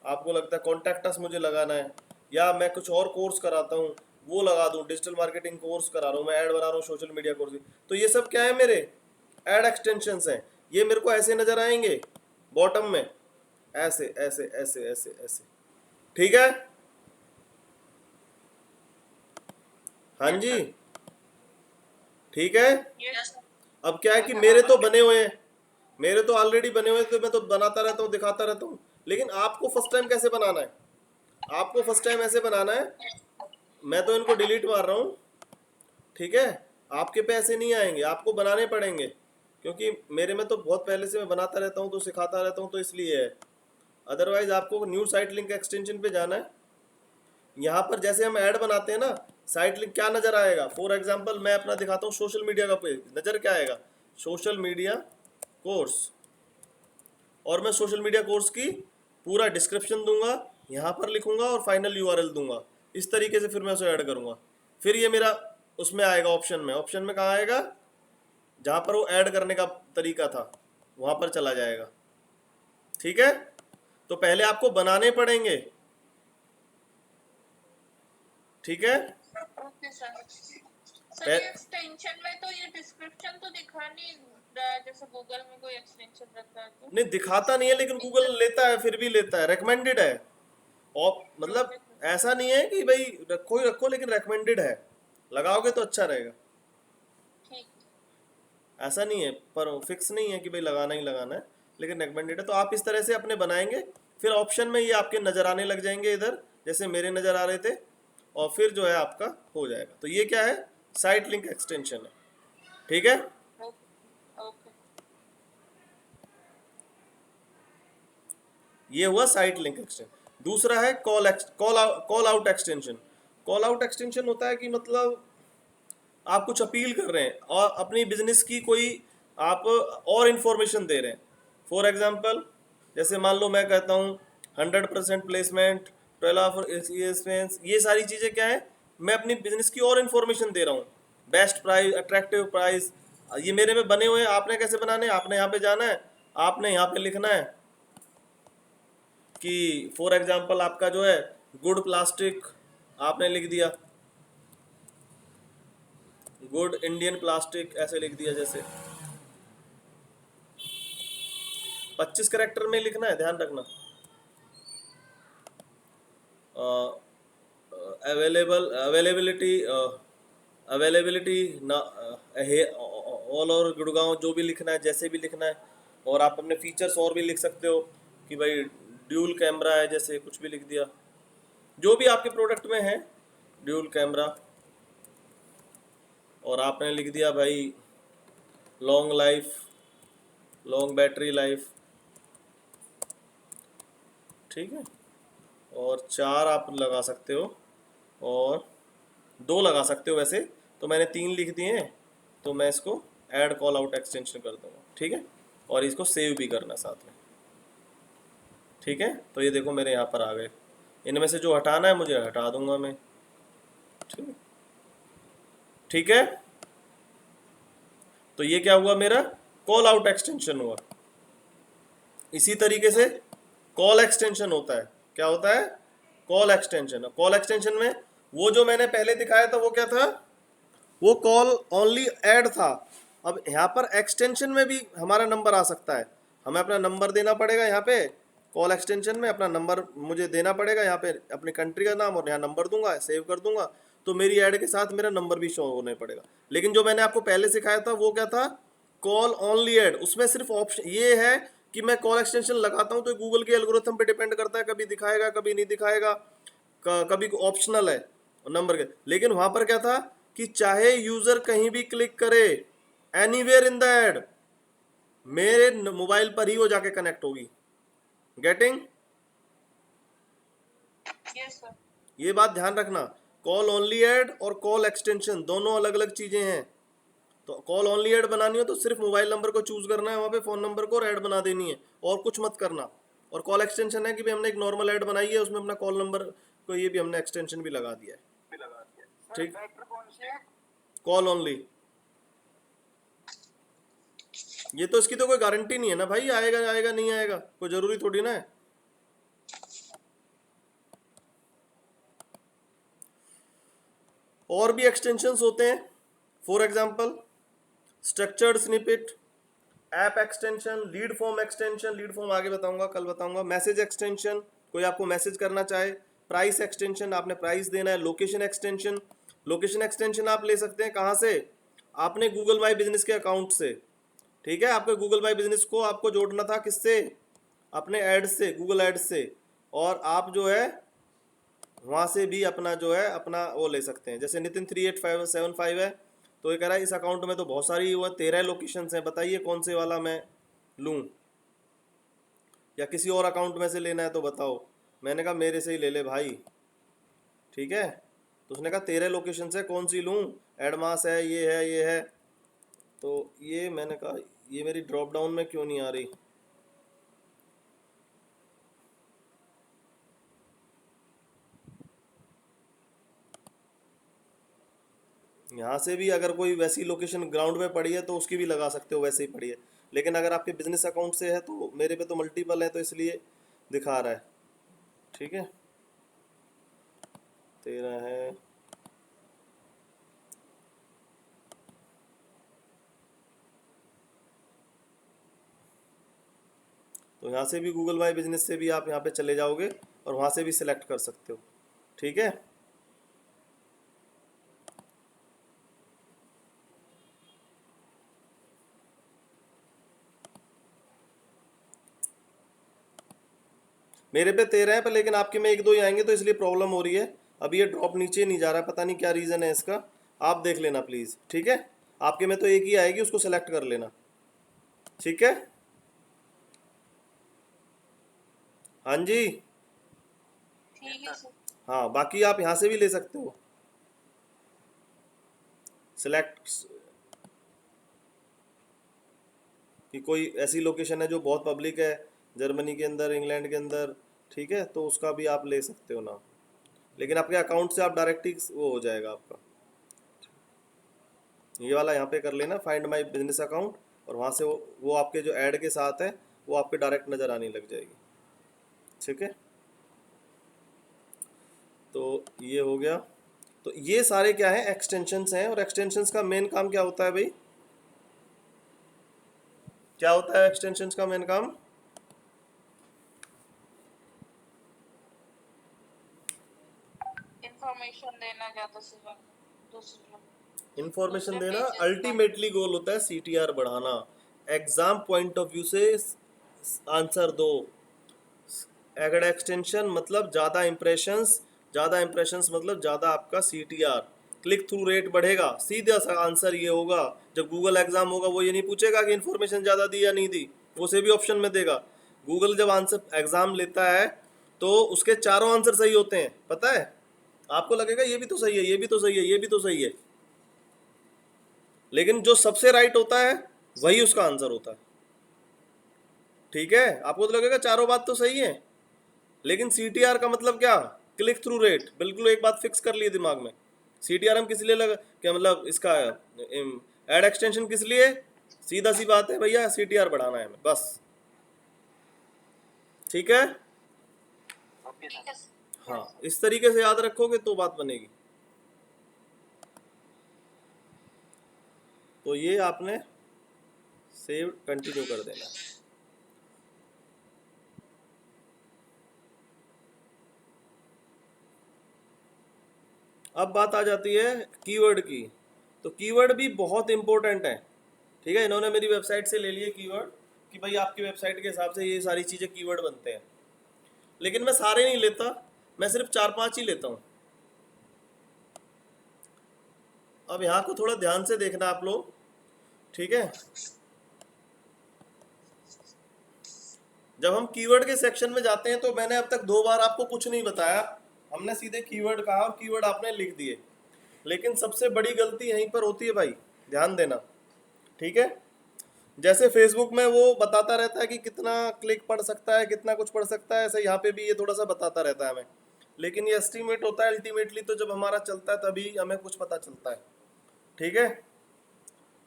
Speaker 1: आपको लगता है कॉन्टैक्ट अस मुझे लगाना है, या मैं कुछ और कोर्स कराता हूँ वो लगा दूँ, डिजिटल मार्केटिंग कोर्स करा रहा हूँ, मैं ऐड बना रहा हूँ सोशल मीडिया कोर्स। तो ये सब क्या है? मेरे ऐड एक्सटेंशंस हैं। ये मेरे को ऐसे नजर आएंगे बॉटम में, ऐसे ऐसे ऐसे ऐसे ऐसे। ठीक है। हाँ
Speaker 3: यस
Speaker 1: जी,
Speaker 3: सर।
Speaker 1: ठीक है।
Speaker 3: यस।
Speaker 1: अब क्या है कि मेरे तो बने हुए हैं, मेरे तो ऑलरेडी बने हुए हैं, तो मैं तो बनाता रहता हूँ, दिखाता रहता हूँ। लेकिन आपको फर्स्ट टाइम कैसे बनाना है? आपको फर्स्ट टाइम ऐसे बनाना है, मैं तो इनको डिलीट मार रहा हूँ। ठीक है, आपके पे ऐसे नहीं आएंगे, आपको बनाने पड़ेंगे, क्योंकि मेरे में तो बहुत पहले से मैं बनाता रहता हूँ तो सिखाता रहता हूँ, तो इसलिए है। अदरवाइज आपको न्यू साइट लिंक एक्सटेंशन पे जाना है। यहाँ पर जैसे हम ऐड बनाते हैं ना, साइट लिंक क्या नजर आएगा? फॉर एग्जांपल मैं अपना दिखाता हूँ सोशल मीडिया का पेज, नजर क्या आएगा? Social media course. और मैं सोशल मीडिया कोर्स की पूरा डिस्क्रिप्शन दूंगा, यहाँ पर लिखूंगा और फाइनल यूआरएल दूंगा। इस तरीके से फिर मैं उसे ऐड करूँगा। फिर ये मेरा उसमें आएगा ऑप्शन में कहाँ आएगा, जहाँ पर वो ऐड करने का तरीका था वहाँ पर चला जाएगा। ठीक है, तो पहले आपको बनाने पड़ेंगे। ठीक है,
Speaker 3: ओके सर। सर ये एक्सटेंशन में तो ये डिस्क्रिप्शन तो दिखा नहीं रहा है, जैसे गूगल में कोई एक्सटेंशन रहता है तो।
Speaker 1: नहीं दिखाता नहीं है, लेकिन गूगल लेता है, फिर भी लेता है, रेकमेंडेड है। और मतलब ऐसा नहीं है कि भाई रखो ही रखो, लेकिन रेकमेंडेड है, लगाओगे तो अच्छा रहेगा।
Speaker 3: ठीक।
Speaker 1: ऐसा नहीं है, पर फिक्स नहीं है कि भाई लगाना ही लगाना है, लेकिन रेकमेंडेड है। तो आप इस तरह से अपने बनाएंगे, फिर ऑप्शन में ये आपके नज़र आने लग जाएंगे इधर, जैसे मेरे नज़र आ रहे थे, और फिर जो है आपका हो जाएगा। तो ये क्या है, साइट लिंक एक्सटेंशन है। ठीक है,
Speaker 3: ओके।
Speaker 1: ये हुआ साइट लिंक एक्सटेंशन। दूसरा है call out extension. Call out extension होता है कि मतलब आप कुछ अपील कर रहे हैं और अपनी बिजनेस की कोई आप और इन्फॉर्मेशन दे रहे हैं। फॉर एग्जांपल, जैसे मान लो मैं कहता हूँ 100% प्लेसमेंट, 12 एक्सपीरियंस, ये सारी चीज़ें क्या है, मैं अपनी बिजनेस की और इन्फॉर्मेशन दे रहा हूँ। बेस्ट प्राइस, अट्रैक्टिव प्राइस, ये मेरे में बने हुए हैं। आपने कैसे बनाने हैं, आपने यहाँ पे जाना है, आपने यहाँ पे लिखना है कि फॉर एग्जांपल आपका जो है गुड प्लास्टिक, आपने लिख दिया गुड इंडियन प्लास्टिक, ऐसे लिख दिया। जैसे 25 कैरेक्टर में लिखना है, ध्यान रखना। अवेलेबिलिटी ना ऑल ओवर गुड़गांव, जो भी लिखना है, जैसे भी लिखना है। और आप अपने फीचर्स और भी लिख सकते हो कि भाई ड्यूल कैमरा है, जैसे कुछ भी लिख दिया, जो भी आपके प्रोडक्ट में है, ड्यूल कैमरा। और आपने लिख दिया भाई long life, long battery life. ठीक है, और 4 आप लगा सकते हो, और 2 लगा सकते हो वैसे, तो मैंने 3 लिख दिए हैं, तो मैं इसको ऐड कॉल आउट एक्सटेंशन कर दूंगा। ठीक है, और इसको सेव भी करना साथ में। ठीक है, तो ये देखो मेरे यहाँ पर आ गए। इनमें से जो हटाना है मुझे हटा दूंगा मैं। ठीक है, ठीक है, तो ये क्या हुआ, मेरा कॉल आउट एक्सटेंशन हुआ। इसी तरीके से कॉल एक्सटेंशन होता है। क्या होता है, कॉल एक्सटेंशन। कॉल एक्सटेंशन में वो जो मैंने पहले दिखाया था वो क्या था, वो कॉल ओनली ऐड था। अब यहाँ पर एक्सटेंशन में भी हमारा नंबर आ सकता है, हमें अपना नंबर देना पड़ेगा। यहाँ पे कॉल एक्सटेंशन में अपना नंबर मुझे देना पड़ेगा, यहाँ पे अपनी कंट्री का नाम, और यहाँ नंबर दूंगा, सेव कर दूंगा, तो मेरी ऐड के साथ मेरा नंबर भी शो होने पड़ेगा। लेकिन जो मैंने आपको पहले सिखाया था वो क्या था, कॉल ओनली ऐड। उसमें सिर्फ ऑप्शन ये है कि मैं कॉल एक्सटेंशन लगाता हूँ तो गूगल के एल्गोरिथम पे डिपेंड करता है, कभी दिखाएगा कभी नहीं दिखाएगा, कभी ऑप्शनल है नंबर के। लेकिन वहां पर क्या था कि चाहे यूजर कहीं भी क्लिक करे, एनीवेयर इन द ऐड, मेरे मोबाइल पर ही वो जाके कनेक्ट होगी। गेटिंग?
Speaker 3: Yes sir.
Speaker 1: ये बात ध्यान रखना, कॉल ओनली ऐड और कॉल एक्सटेंशन दोनों अलग अलग चीजें हैं। तो कॉल ओनली ऐड बनानी हो तो सिर्फ मोबाइल नंबर को चूज करना है, वहां पे फोन नंबर को और ऐड बना देनी है, और कुछ मत करना। और कॉल एक्सटेंशन है कि भाई हमने एक नॉर्मल ऐड बनाई है, उसमें अपना कॉल नंबर को ये भी हमने एक्सटेंशन भी लगा दिया है। ठीक,
Speaker 2: बेटर कौन सी है?
Speaker 1: Call only. ये तो इसकी तो कोई गारंटी नहीं है ना भाई, आएगा आएगा नहीं आएगा, कोई जरूरी थोड़ी ना है। और भी एक्सटेंशंस होते हैं, for example structured snippet, app extension, lead form extension, lead form आगे बताऊंगा, कल बताऊंगा। मैसेज एक्सटेंशन, कोई आपको मैसेज करना चाहे। प्राइस एक्सटेंशन, आपने प्राइस देना है। लोकेशन एक्सटेंशन, लोकेशन एक्सटेंशन आप ले सकते हैं कहाँ से, आपने गूगल माई बिजनेस के अकाउंट से। ठीक है, आपके गूगल माई बिजनेस को आपको जोड़ना था किससे, अपने एड्स से, गूगल एड्स से, और आप जो है वहाँ से भी अपना जो है अपना वो ले सकते हैं। जैसे नितिन 3875 है, तो ये कह रहा है इस अकाउंट में तो बहुत सारी हुआ 13 लोकेशंस हैं, बताइए कौन से वाला मैं लूँ, या किसी और अकाउंट में से लेना है तो बताओ। मैंने कहा मेरे से ही ले ले भाई। ठीक है, तो उसने कहा 13 लोकेशन है, कौन सी लूँ, एडमास है, ये है। तो ये मैंने कहा ये मेरी ड्रॉप डाउन में क्यों नहीं आ रही, यहाँ से भी अगर कोई वैसी लोकेशन ग्राउंड में पड़ी है तो उसकी भी लगा सकते हो, वैसे ही पड़ी है। लेकिन अगर आपके बिजनेस अकाउंट से है तो मेरे पे तो मल्टीपल है, तो इसलिए दिखा रहा है। ठीक है, 13 है। तो यहाँ से भी गूगल माई बिजनेस से भी आप यहाँ पे चले जाओगे और वहाँ से भी सिलेक्ट कर सकते हो। ठीक है, मेरे पे 13 है पर लेकिन आपके में 1-2 ही आएंगे तो इसलिए प्रॉब्लम हो रही है। अभी ये ड्रॉप नीचे नहीं जा रहा है, पता नहीं क्या रीज़न है इसका, आप देख लेना प्लीज़। ठीक है, आपके में तो एक ही आएगी, उसको सेलेक्ट कर लेना। ठीक है, हाँ जी,
Speaker 3: ठीक है सर।
Speaker 1: हाँ बाकी आप यहाँ से भी ले सकते हो सिलेक्ट, कि कोई ऐसी लोकेशन है जो बहुत पब्लिक है जर्मनी के अंदर, इंग्लैंड के अंदर। ठीक है, तो उसका भी आप ले सकते हो नाम, लेकिन आपके अकाउंट से आप डायरेक्ट ही वो हो जाएगा आपका। ये वाला यहाँ पे कर लेना, फाइंड माय बिजनेस अकाउंट, और वहाँ से वो आपके जो ऐड के साथ है वो आपके डायरेक्ट नज़र आने लग जाएगी। ठीक है, तो ये हो गया। तो ये सारे क्या है, एक्सटेंशंस हैं। और एक्सटेंशंस का मेन काम क्या होता है भाई, क्या होता है एक्सटेंशंस का मेन काम?
Speaker 3: इंफॉर्मेशन देना ज़्यादा से ज़्यादा दूसरे
Speaker 1: इंफॉर्मेशन देना,
Speaker 3: पेजेस पर।
Speaker 1: अल्टीमेटली गोल होता है सीटीआर बढ़ाना। एग्जाम पॉइंट ऑफ व्यू से आंसर दो। अगर एक्सटेंशन मतलब ज़्यादा इंप्रेशंस मतलब ज़्यादा आपका सीटीआर, क्लिक थ्रू रेट बढ़ेगा। सीधा सा आंसर ये होगा। जब गूगल एग्जाम होगा वो ये नहीं पूछेगा कि इन्फॉर्मेशन ज़्यादा दी या नहीं दी, वो से भी ऑप्शन में देगा। गूगल जब आंसर एग्जाम लेता है तो उसके चारों आंसर सही होते हैं, पता है आपको लगेगा ये भी तो सही है, ये भी तो सही है, ये भी तो सही है, लेकिन जो सबसे राइट होता है वही उसका आंसर होता है। ठीक है, आपको तो लगेगा चारों बात तो सही है, लेकिन सीटीआर का मतलब क्या, क्लिक थ्रू रेट। बिल्कुल एक बात फिक्स कर लिए दिमाग में, सीटीआर हम किस लिए लगा, क्या मतलब इसका एड एक्सटेंशन किस लिए, सीधा सी बात है भैया, सीटीआर बढ़ाना है हमें बस। ठीक है,
Speaker 2: ओके
Speaker 3: ठीक
Speaker 2: सर।
Speaker 3: है सर।
Speaker 1: हाँ इस तरीके से याद रखोगे तो बात बनेगी। तो ये आपने सेव कंटिन्यू कर देना। अब बात आ जाती है कीवर्ड की। तो कीवर्ड भी बहुत इंपॉर्टेंट है। ठीक है, इन्होंने मेरी वेबसाइट से ले लिए कीवर्ड कि भाई आपकी वेबसाइट के हिसाब से ये सारी चीज़ें कीवर्ड बनते हैं, लेकिन मैं सारे नहीं लेता, मैं सिर्फ 4-5 ही लेता हूँ। अब यहाँ को थोड़ा ध्यान से देखना आप लोग। ठीक है, जब हम कीवर्ड के सेक्शन में जाते हैं तो मैंने अब तक 2 बार आपको कुछ नहीं बताया, हमने सीधे कीवर्ड कहा और कीवर्ड आपने लिख दिए। लेकिन सबसे बड़ी गलती यहीं पर होती है भाई, ध्यान देना। ठीक है, जैसे फेसबुक में वो बताता रहता है कि कितना क्लिक पढ़ सकता है, कितना कुछ पढ़ सकता है, ऐसे यहाँ पे भी ये थोड़ा सा बताता रहता है हमें, लेकिन ये एस्टिमेट होता है। अल्टीमेटली तो जब हमारा चलता है तभी हमें कुछ पता चलता है। ठीक है,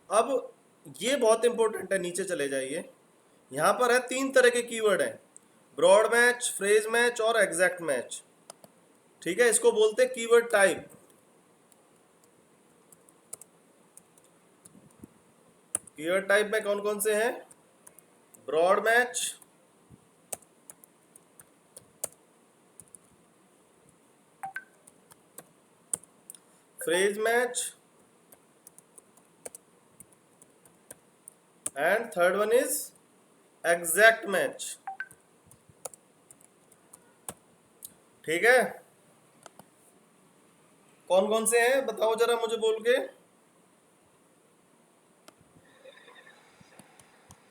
Speaker 1: अब ये बहुत इंपॉर्टेंट है, नीचे चले जाइए। यहाँ पर है 3 तरह के कीवर्ड हैं, ब्रॉड मैच, फ्रेज मैच और एग्जैक्ट मैच। ठीक है, इसको बोलते हैं कीवर्ड टाइप। कीवर्ड टाइप में कौन कौन से हैं, broad match, phrase match, and third one is exact match. ठीक है, कौन कौन से हैं बताओ जरा मुझे बोल के।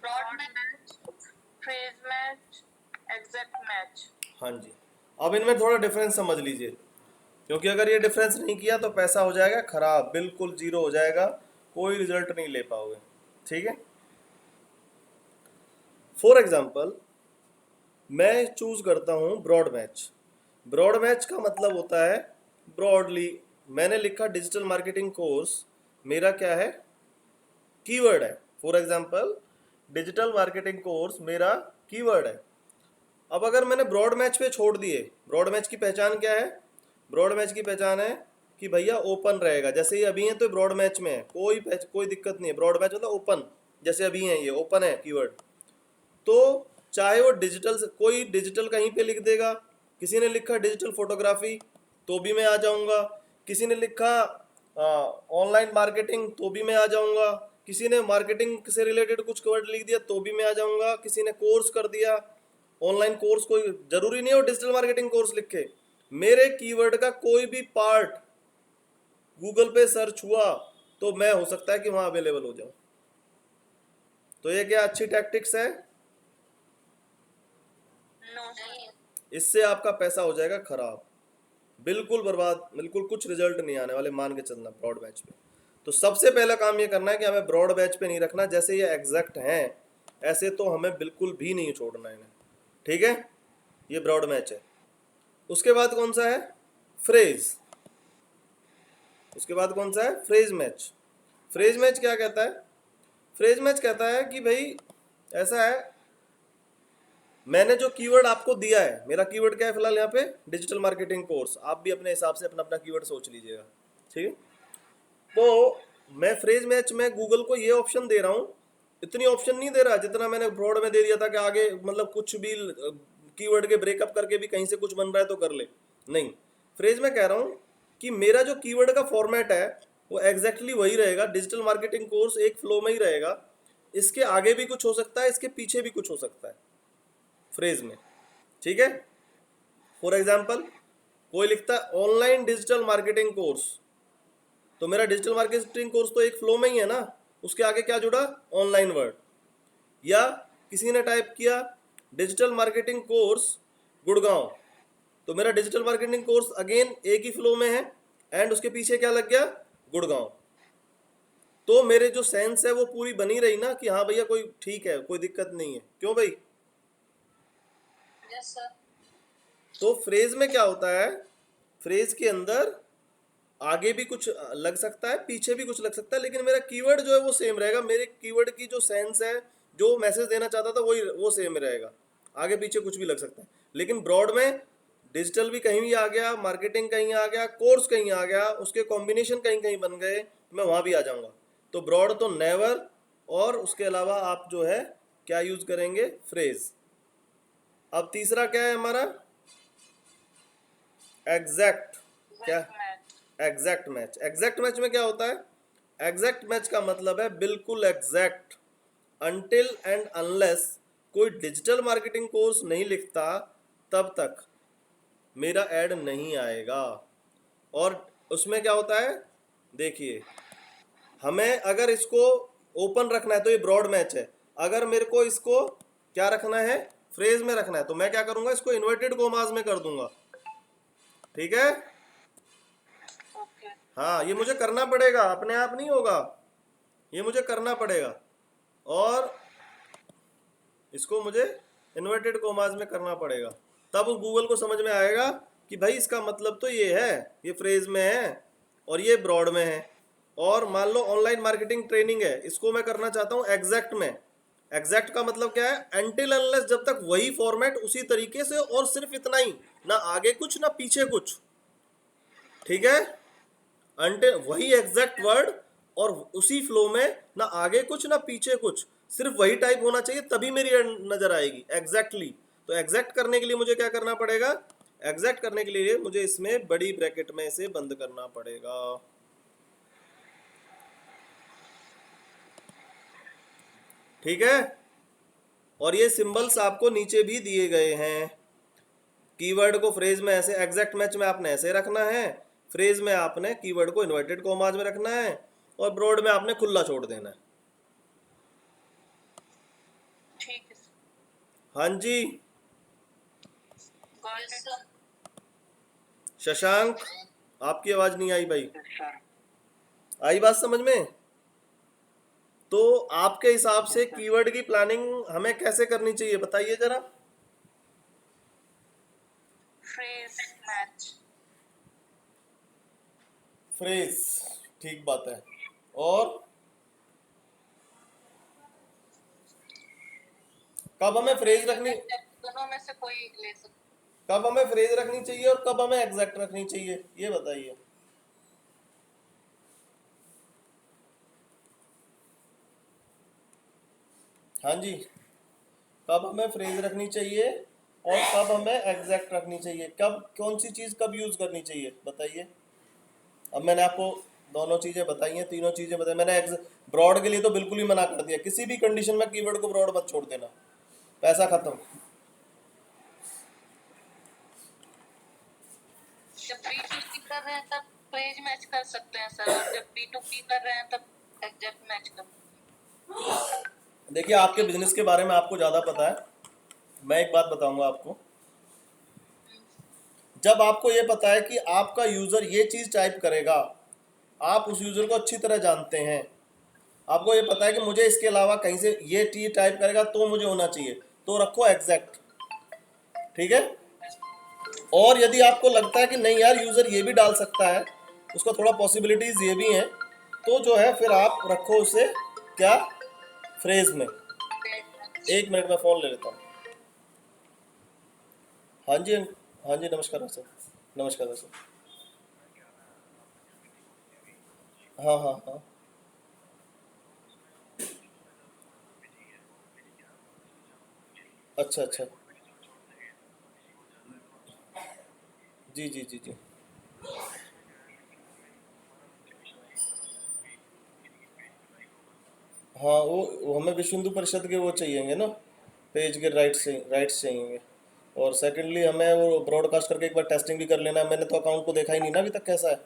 Speaker 3: Broad match, phrase match, exact match.
Speaker 1: हाँ जी, अब इनमें थोड़ा डिफरेंस समझ लीजिए, क्योंकि अगर ये डिफरेंस नहीं किया तो पैसा हो जाएगा खराब, बिल्कुल जीरो हो जाएगा, कोई रिजल्ट नहीं ले पाओगे। ठीक है, फॉर एग्जाम्पल मैं चूज करता हूं ब्रॉड मैच। ब्रॉड मैच का मतलब होता है ब्रॉडली मैंने लिखा डिजिटल मार्केटिंग कोर्स, मेरा क्या है, कीवर्ड है। For example digital marketing course मेरा कीवर्ड है। अब अगर मैंने ब्रॉड मैच पे छोड़ दिए, ब्रॉड मैच की पहचान क्या है, ब्रॉड मैच की पहचान है कि भैया ओपन रहेगा, जैसे ये अभी है तो ब्रॉड मैच में है, कोई दिक्कत नहीं है, ब्रॉड मैच मतलब ओपन, जैसे अभी है ये ओपन है कीवर्ड। तो चाहे वो डिजिटल से, कोई डिजिटल कहीं पे लिख देगा, किसी ने लिखा डिजिटल फोटोग्राफी तो भी मैं आ जाऊंगा, किसी ने लिखा ऑनलाइन मार्केटिंग तो भी मैं आ जाऊंगा, किसी ने मार्केटिंग से रिलेटेड कुछ वर्ड लिख दिया तो भी मैं आ जाऊंगा, किसी ने कोर्स कर दिया ऑनलाइन कोर्स, कोई जरूरी नहीं हो डिजिटल मार्केटिंग कोर्स लिखे, मेरे कीवर्ड का कोई भी पार्ट गूगल पे सर्च हुआ तो मैं हो सकता है कि वहां अवेलेबल हो जाऊं। तो ये क्या अच्छी टैक्टिक्स है?
Speaker 3: No sir.
Speaker 1: इससे आपका पैसा हो जाएगा खराब, बिल्कुल बर्बाद, बिल्कुल कुछ रिजल्ट नहीं आने वाले, मान के चलना ब्रॉड बैच पे। तो सबसे पहला काम ये करना है कि हमें ब्रॉड बैच पे नहीं रखना, जैसे ये एग्जैक्ट हैं ऐसे तो हमें बिल्कुल भी नहीं छोड़ना इन्हें, ठीक है। ये ब्रॉड मैच है। उसके बाद कौन सा है, फ्रेज। उसके बाद कौन सा है, फ्रेज मैच। फ्रेज मैच क्या कहता है, फ्रेज मैच कहता है कि भाई ऐसा है, मैंने जो कीवर्ड आपको दिया है, मेरा कीवर्ड क्या है फिलहाल यहाँ पे, डिजिटल मार्केटिंग कोर्स, आप भी अपने हिसाब से अपना अपना कीवर्ड सोच लीजिएगा, ठीक है। तो मैं फ्रेज मैच में गूगल को ये ऑप्शन दे रहा हूँ, इतनी ऑप्शन नहीं दे रहा जितना मैंने ब्रॉड में दे दिया था कि आगे मतलब कुछ भी कीवर्ड के ब्रेकअप करके भी कहीं से कुछ बन रहा है तो कर ले, नहीं। फ्रेज में कह रहा हूँ कि मेरा जो कीवर्ड का फॉर्मेट है वो एग्जैक्टली वही रहेगा, डिजिटल मार्केटिंग कोर्स एक फ्लो में ही रहेगा, इसके आगे भी कुछ हो सकता है, इसके पीछे भी कुछ हो सकता है फ्रेज में, ठीक है। फॉर एग्जाम्पल कोई लिखता है ऑनलाइन डिजिटल मार्केटिंग कोर्स, तो मेरा डिजिटल मार्केटिंग कोर्स तो एक फ्लो में ही है ना, उसके आगे क्या जुड़ा, ऑनलाइन वर्ड। या किसी ने टाइप किया डिजिटल मार्केटिंग कोर्स गुड़गांव, तो मेरा डिजिटल मार्केटिंग कोर्स अगेन एक ही फ्लो में है एंड उसके पीछे क्या लग गया, गुड़गांव। तो मेरे जो सेंस है वो पूरी बनी रही ना कि हाँ भैया कोई ठीक है, कोई दिक्कत नहीं है, क्यों भाई।
Speaker 3: Yes sir.
Speaker 1: तो फ्रेज में क्या होता है, फ्रेज के अंदर आगे भी कुछ लग सकता है, पीछे भी कुछ लग सकता है, लेकिन मेरा कीवर्ड जो है वो सेम रहेगा, मेरे कीवर्ड की जो सेंस है, जो मैसेज देना चाहता था वही वो सेम रहेगा, आगे पीछे कुछ भी लग सकता है। लेकिन ब्रॉड में डिजिटल भी कहीं भी आ गया, मार्केटिंग कहीं आ गया, कोर्स कहीं आ गया, उसके कॉम्बिनेशन कहीं कहीं बन गए, मैं वहाँ भी आ जाऊँगा। तो ब्रॉड तो नेवर, और उसके अलावा आप जो है क्या यूज़ करेंगे, फ्रेज। अब तीसरा क्या है हमारा, एग्जैक्ट। क्या, एग्जैक्ट मैच। एग्जैक्ट मैच में क्या होता है, एग्जैक्ट मैच का मतलब है बिल्कुल एग्जैक्ट, अनटिल एंड अनलेस कोई डिजिटल मार्केटिंग कोर्स नहीं लिखता तब तक मेरा ऐड नहीं आएगा। और उसमें क्या होता है, देखिए हमें अगर इसको ओपन रखना है तो ये ब्रॉड मैच है, अगर मेरे को इसको क्या रखना है, फ्रेज में रखना है, तो मैं क्या करूंगा, इसको इन्वर्टेड कोमास में कर दूंगा, ठीक है।
Speaker 2: ओके।
Speaker 1: हाँ ये मुझे करना पड़ेगा, अपने आप नहीं होगा, ये मुझे करना पड़ेगा, और इसको मुझे इन्वर्टेड कोमास में करना पड़ेगा, तब गूगल को समझ में आएगा कि भाई इसका मतलब तो ये है, ये फ्रेज में है और ये ब्रॉड में है। और मान लो ऑनलाइन मार्केटिंग ट्रेनिंग है, इसको मैं करना चाहता हूँ एग्जैक्ट में। एग्जैक्ट का मतलब क्या है, एंटिल अनलेस, जब तक वही फॉर्मेट उसी तरीके से और सिर्फ इतना ही, ना आगे कुछ ना पीछे कुछ, ठीक है। अंटे वही एग्जैक्ट वर्ड और उसी फ्लो में, ना आगे कुछ ना पीछे कुछ, सिर्फ वही टाइप होना चाहिए, तभी मेरी नजर आएगी एग्जैक्टली। तो एग्जैक्ट करने के लिए मुझे क्या करना पड़ेगा, एग्जैक्ट करने के लिए मुझे इसमें बड़ी ब्रैकेट में इसे बंद करना पड़ेगा, ठीक है। और ये सिंबल्स आपको नीचे भी दिए गए हैं। कीवर्ड को फ्रेज में ऐसे, एग्जैक्ट मैच में आपने ऐसे रखना है, फ्रेज में आपने कीवर्ड को इन्वर्टेड कॉमास में रखना है, और ब्रॉड में आपने खुला छोड़ देना है।
Speaker 2: ठीक है
Speaker 1: हाँ जी
Speaker 3: सर।
Speaker 1: शशांक, आपकी आवाज नहीं आई भाई,
Speaker 2: सर।
Speaker 1: आई बात समझ में। तो आपके हिसाब से कीवर्ड की प्लानिंग हमें कैसे करनी चाहिए बताइए जरा।
Speaker 2: Phrase match.
Speaker 1: फ्रेज, ठीक बात है। और कब हमें फ्रेज रखनी,
Speaker 3: दोनों में से कोई ले सकते।
Speaker 1: कब हमें फ्रेज रखनी चाहिए और कब हमें एग्जैक्ट रखनी चाहिए, ये बताइए। हाँ जी, कब हमें फ्रेज रखनी चाहिए और कब हमें एग्जैक्ट रखनी चाहिए, कब कौन सी चीज़ कब यूज़ करनी चाहिए, बताइए। अब मैंने आपको दोनों चीज़ें बताई हैं, तीनों चीज़ें बताई मैंने। ब्रॉड के लिए तो बिल्कुल ही मना कर दिया, किसी भी कंडीशन में कीवर्ड को ब्रॉड मत छोड़ देना, पैसा खत्म।
Speaker 3: जब B2C कर रहे हैं तब फ्रेज मैच कर सकते हैं सर, और जब B2B कर रहे हैं तब एग्जैक्ट मैच कर।
Speaker 1: देखिए, आपके बिजनेस के बारे में आपको ज़्यादा पता है, मैं एक बात बताऊंगा आपको। जब आपको ये पता है कि आपका यूज़र ये चीज़ टाइप करेगा, आप उस यूज़र को अच्छी तरह जानते हैं, आपको ये पता है कि मुझे इसके अलावा कहीं से ये चीज़ टाइप करेगा तो मुझे होना चाहिए, तो रखो एग्जैक्ट, ठीक है। और यदि आपको लगता है कि नहीं यार यूज़र ये भी डाल सकता है, उसका थोड़ा पॉसिबिलिटीज़ ये भी हैं, तो जो है फिर आप रखो उसे क्या, फ्रेज में। एक मिनट में फ़ोन ले लेता हूँ। हाँ जी, हाँ जी, नमस्कार सर, नमस्कार सर। हाँ हाँ हाँ। अच्छा अच्छा। जी जी जी जी। हाँ, वो हमें विश्व हिंदू परिषद के वो चाहिएंगे ना, पेज के राइट्स चाहिएंगे। और सेकंडली हमें वो ब्रॉडकास्ट करके एक बार टेस्टिंग भी कर लेना है। मैंने तो अकाउंट को देखा ही नहीं ना अभी तक कैसा है,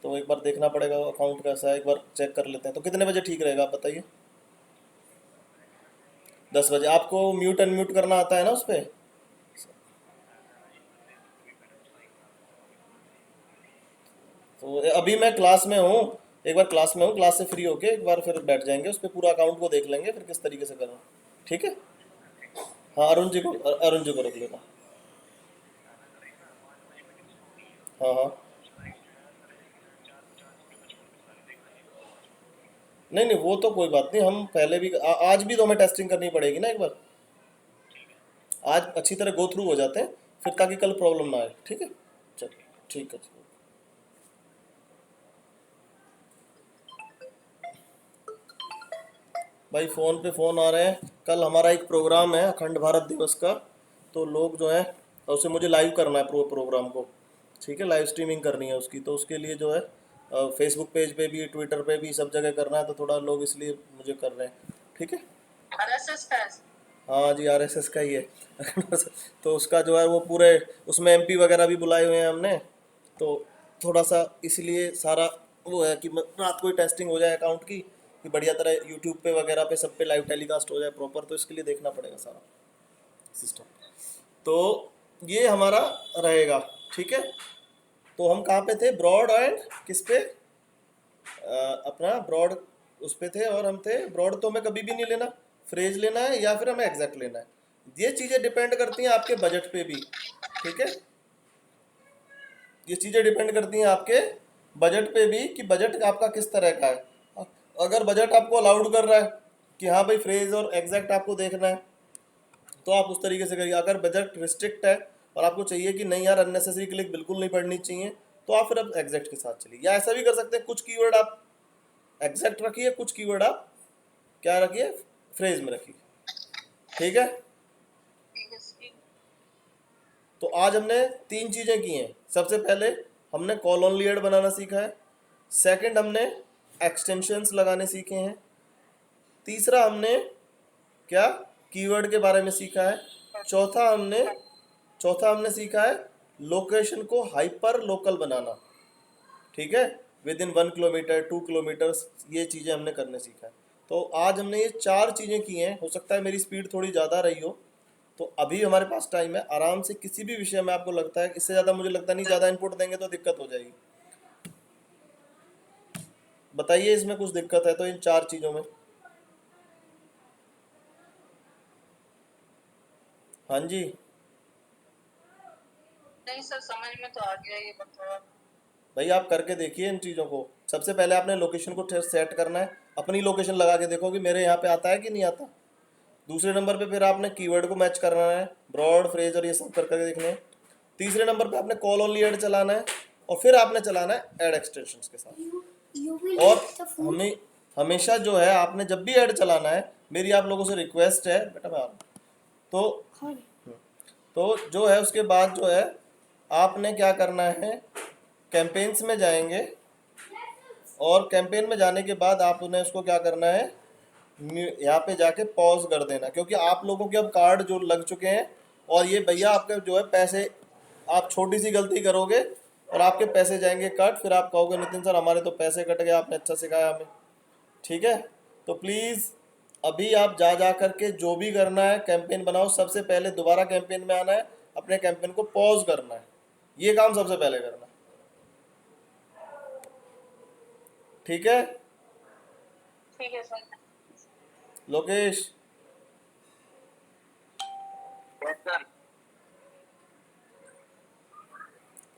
Speaker 1: तो एक बार देखना पड़ेगा अकाउंट कैसा है, एक बार चेक कर लेते हैं। तो कितने बजे ठीक रहेगा आप बताइए। 10 बजे। आपको म्यूट अनम्यूट करना आता है ना उस पर? तो अभी मैं क्लास में हूँ, एक बार क्लास में हूँ, क्लास से फ्री होके एक बार फिर बैठ जाएंगे, उस पर पूरा अकाउंट को देख लेंगे फिर किस तरीके से करना, ठीक है। हाँ, अरुण जी को रख लेना। हाँ हाँ। नहीं नहीं, वो तो कोई बात नहीं, हम पहले भी आज भी तो हमें टेस्टिंग करनी पड़ेगी ना एक बार। आज अच्छी तरह गो थ्रू हो जाते हैं फिर, ताकि कल प्रॉब्लम ना आए, ठीक है। चलिए, ठीक है। भाई फ़ोन पे फ़ोन आ रहे हैं, कल हमारा एक प्रोग्राम है अखंड भारत दिवस का, तो लोग जो है, और उसे मुझे लाइव करना है प्रोग्राम को, ठीक है, लाइव स्ट्रीमिंग करनी है उसकी, तो उसके लिए जो है फेसबुक पेज पे भी, ट्विटर पे भी, सब जगह करना है, तो थोड़ा लोग इसलिए मुझे कर रहे हैं, ठीक है।
Speaker 3: RSS का है।
Speaker 1: हाँ जी, आरएसएस का ही है। तो उसका जो है वो पूरे, उसमें एमपी वगैरह भी बुलाए हुए हैं हमने, तो थोड़ा सा इसलिए सारा वो है कि रात को ही टेस्टिंग हो जाए अकाउंट की, कि बढ़िया तरह यूट्यूब पे वगैरह पे सब पे लाइव टेलीकास्ट हो जाए प्रॉपर, तो इसके लिए देखना पड़ेगा सारा सिस्टम। तो ये हमारा रहेगा, ठीक है। तो हम कहाँ पे थे, ब्रॉड एंड किस पे, अपना ब्रॉड उस पे थे, और हम थे ब्रॉड, तो हमें कभी भी नहीं लेना, फ्रेज लेना है या फिर हमें एग्जैक्ट लेना है। ये चीज़ें डिपेंड करती हैं आपके बजट पे भी, ठीक है। ये चीज़ें डिपेंड करती हैं आपके बजट पे भी, कि बजट आपका किस तरह का है। अगर बजट आपको अलाउड कर रहा है कि हाँ भाई फ्रेज और एग्जैक्ट आपको देखना है, तो आप उस तरीके से करिए। अगर बजट रिस्ट्रिक्ट है और आपको चाहिए कि नहीं यार अननेसेसरी क्लिक बिल्कुल नहीं पढ़नी चाहिए, तो आप फिर अब एग्जैक्ट के साथ चलिए। या ऐसा भी कर सकते हैं, कुछ कीवर्ड आप एग्जैक्ट रखिए, कुछ कीवर्ड आप क्या रखिए, फ्रेज में रखिए, ठीक है।
Speaker 3: ठीक है सर।
Speaker 1: तो आज हमने 3 चीज़ें की हैं। सबसे पहले हमने कॉल ओनली ऐड बनाना सीखा है, सेकंड हमने एक्सटेंशंस लगाने सीखे हैं, तीसरा हमने क्या, कीवर्ड के बारे में सीखा है, चौथा हमने चौथा हमने सीखा है लोकेशन को हाइपर लोकल बनाना, ठीक है, विद इन 1 किलोमीटर 2 किलोमीटर, ये चीज़ें हमने करने सीखा है। तो आज हमने ये 4 चीज़ें की हैं। हो सकता है मेरी स्पीड थोड़ी ज़्यादा रही हो, तो अभी हमारे पास टाइम है, आराम से किसी भी विषय में आपको लगता है, इससे ज़्यादा मुझे लगता नहीं, ज़्यादा इनपुट देंगे तो दिक्कत हो जाएगी। बताइए इसमें कुछ दिक्कत है तो इन 4 चीज़ों में। हाँ जी।
Speaker 3: नहीं सर, समझ में तो आ गया, ये बताया।
Speaker 1: भाई आप करके देखिए इन चीज़ों को। सबसे पहले आपने लोकेशन को सेट करना है, अपनी लोकेशन लगा के देखो कि मेरे यहाँ पे आता है कि नहीं आता। दूसरे नंबर पे फिर आपने कीवर्ड को मैच करना है, ब्रॉड फ्रेज और ये सब कर करके देखने हैं। तीसरे नंबर पे आपने कॉल ओनली ऐड चलाना है, और फिर आपने चलाना है ऐड एक्सटेंशंस के साथ। और हमें हमेशा जो है आपने जब भी ऐड चलाना है, मेरी आप लोगों से रिक्वेस्ट है बेटा, मैं आ रहा हूं। तो जो है उसके बाद जो है आपने क्या करना है, कैंपेन्स में जाएंगे, और कैंपेन में जाने के बाद आप उन्हें उसको क्या करना है, यहाँ पे जाके पॉज कर देना, क्योंकि आप लोगों के अब कार्ड जो लग चुके हैं, और ये भैया आपके जो है पैसे, आप छोटी सी गलती करोगे और आपके पैसे जाएंगे कट, फिर आप कहोगे नितिन सर हमारे तो पैसे कट गए, आपने अच्छा सिखाया हमें। ठीक है, तो प्लीज़ अभी आप जा करके जो भी करना है कैंपेन बनाओ, सबसे पहले दोबारा कैंपेन में आना है, अपने कैंपेन को पॉज करना है, ये काम सबसे पहले करना है। ठीक है
Speaker 3: ठीक है sir.
Speaker 1: Lokesh?
Speaker 2: Yes sir.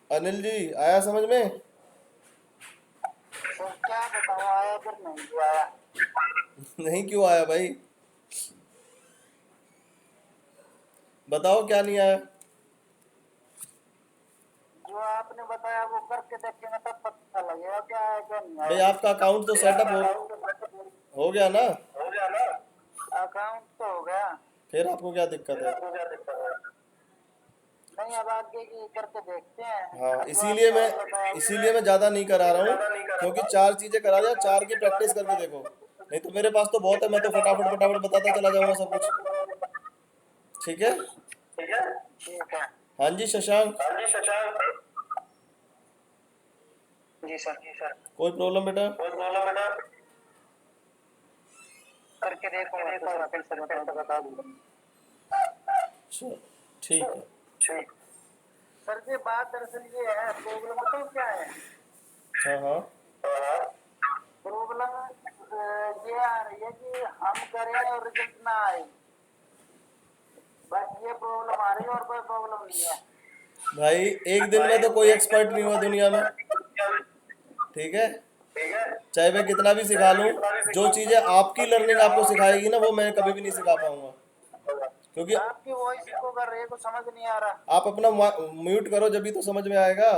Speaker 1: Anil ji आया समझ में?
Speaker 2: तो क्या बताओ, आया फिर नहीं भी आया?
Speaker 1: नहीं क्यों आया भाई, बताओ क्या नहीं आया।
Speaker 2: जो आपने बताया वो करके देखेंगे तब पता लगेगा क्या है क्या नहीं
Speaker 1: भाई
Speaker 2: आया।
Speaker 1: आपका अकाउंट तो सेटअप हो गया ना?
Speaker 2: अकाउंट तो हो गया।
Speaker 1: फिर आपको क्या दिक्कत है?
Speaker 2: नहीं, अब आगे की करके देखते हैं।
Speaker 1: हाँ,
Speaker 2: जो
Speaker 1: इसीलिए
Speaker 2: आपने
Speaker 1: मैं
Speaker 2: बताया
Speaker 1: इसीलिए मैं ज़्यादा नहीं करा रहा हूँ, क्योंकि 4 चीज़ें करा दिया, 4 की प्रैक्टिस करके देखो। नहीं तो मेरे पास तो बहुत है, मैं तो फटाफट फटाफट बताता चला जाऊंगा सब कुछ। ठीक है,
Speaker 2: ठीक है।
Speaker 1: हाँ जी शशांक,
Speaker 2: जी सर, जी सर।
Speaker 1: कोई प्रॉब्लम बेटा?
Speaker 2: करके देखो तो फिर से बता दूंगा।
Speaker 1: चलो ठीक है।
Speaker 2: ठीक। सर जी बात दरअसल ये है, प्रॉब्लम तो क्या है?
Speaker 1: हाँ हाँ,
Speaker 2: प्रॉब्लम ये आ रही है कि हम करें और रिजल्ट ना आए, बस ये प्रॉब्लम आ रही है और कोई प्रॉब्लम नहीं है।
Speaker 1: भाई एक दिन में तो कोई एक्सपर्ट नहीं हुआ दुनिया में, ठीक है? चाहे मैं कितना भी सिखा लूँ, जो चीज़ें आपकी लर्निंग आपको सिखाएगी ना, वो मैं कभी भी नहीं सिखा पाऊंगा, क्योंकि
Speaker 2: आपकी वॉइस को कर रही है, कुछ समझ नहीं आ रहा।
Speaker 1: आप अपना म्यूट करो, जब भी तो समझ में आएगा।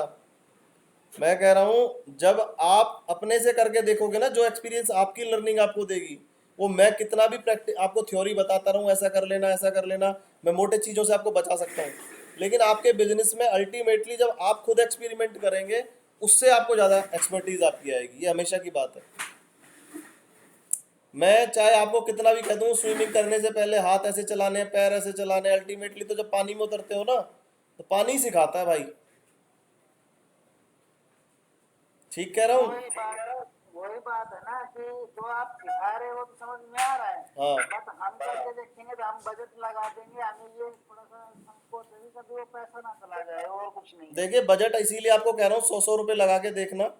Speaker 1: मैं कह रहा हूँ जब आप अपने से करके देखोगे ना, जो एक्सपीरियंस आपकी लर्निंग आपको देगी, वो मैं कितना भी प्रैक्टिस आपको थ्योरी बताता रहूँ, ऐसा कर लेना ऐसा कर लेना, मैं मोटे चीज़ों से आपको बचा सकता हूँ, लेकिन आपके बिजनेस में अल्टीमेटली जब आप खुद एक्सपेरिमेंट करेंगे, उससे आपको ज़्यादा एक्सपर्टीज आपकी आएगी, ये हमेशा की बात है। मैं चाहे आपको कितना भी कह दूँ स्विमिंग करने से पहले हाथ ऐसे चलाने हैं, पैर ऐसे चलाने हैं, अल्टीमेटली तो जब पानी में उतरते हो ना, तो पानी ही सिखाता है भाई। ठीक कह रहा हूँ?
Speaker 2: वही बात है ना कि जो आप सिखा रहे हो तो समझ में आ रहा है,
Speaker 1: हाँ,
Speaker 2: बट हम करके देखेंगे तो हम बजट लगा देंगे, हमें ये थोड़ा सा संकोच है कि कभी वो पैसा ना चला जाए, और कुछ नहीं।
Speaker 1: देखिए बजट इसीलिए आपको कह रहा हूँ 100 रुपये लगा के देखना,